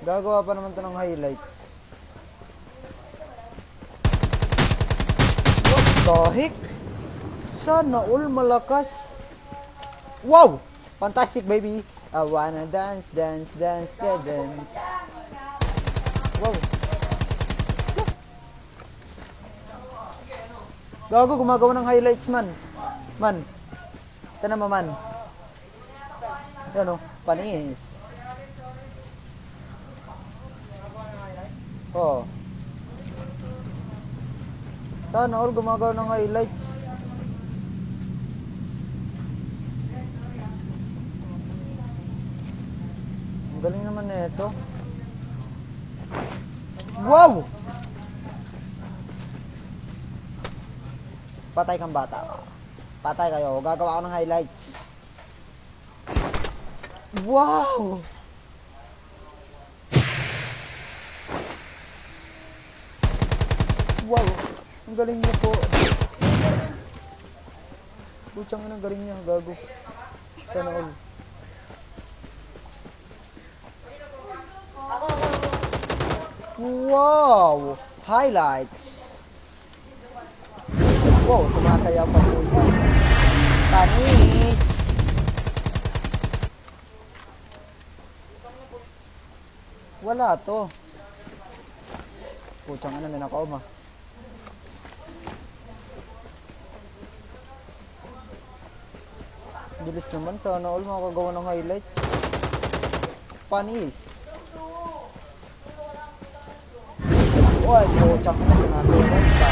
Gagawa pa naman to ng highlights. What the heck? Sana all malakas. Wow! Fantastic, baby. I wanna dance, dance, dance, dance. Wow. Gago, gumagawa ng highlights, man. Man. Ito naman, man. Yan o, panis. Oh. Sana all gumagawa ng highlights. Ang galing naman na ito. Wow! Patay kang bata. Patay kayo. Gagawa ko ng highlights. Wow! Wow! Ang galing niya po. Putsang ang galing niya. Gago. Sana all. Wow! Highlights! Wow! Sumasayaw pa po yan. Panis! Wala to. Putsang ano, may nakauma. Bilis naman. Sana all makakagawa ng highlights. Panis! Uy, putsang ina, sinasayaw pa.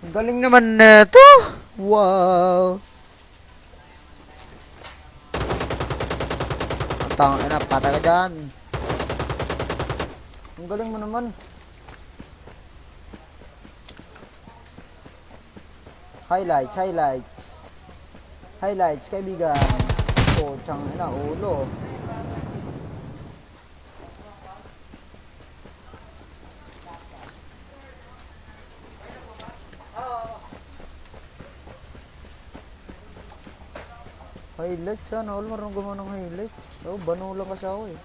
Galing naman neto. Wow. Tang ina, patay ka dyan. Ang galing mo naman. Highlights, highlights. Highlights, kaibigan. Putsang ina, ulo. Highlights, sana all marunong gumawa ng highlights. Oh, bano lang kasi ako eh.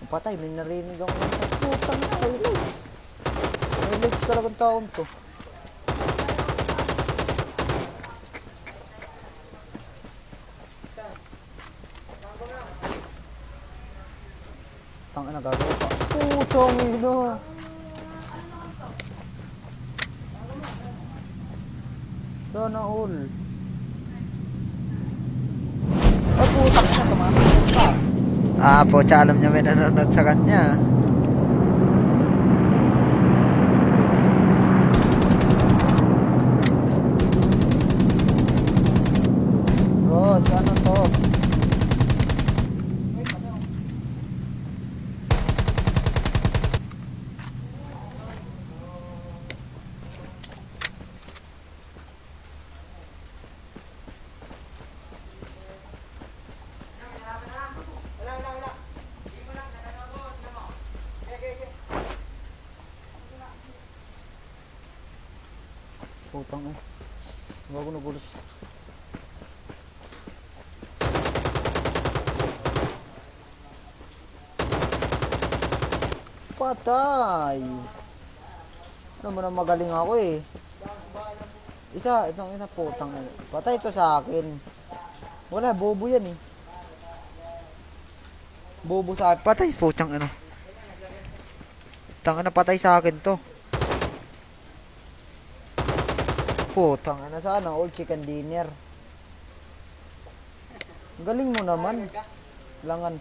Patay, may narinig ako ng putang na highlights. Highlights talagang taon to. Tang ina, gagawa pa. Putang ina. Sana all. Ay, putang ina, tumatangin pa. Ah, pocha, alam niya may nanonood sa kanya. Bros, ano to? Putang eh. Bago nagulat. Patay. Ano mo na magaling ako eh. Itong isa putang eh. Patay ito sa akin. Wala, bobo yan eh. Bobo sa akin. Patay, putang ano. Tanga na, patay sa akin to. Putang ina, sana all chicken dinner. Galing mo naman. Langan.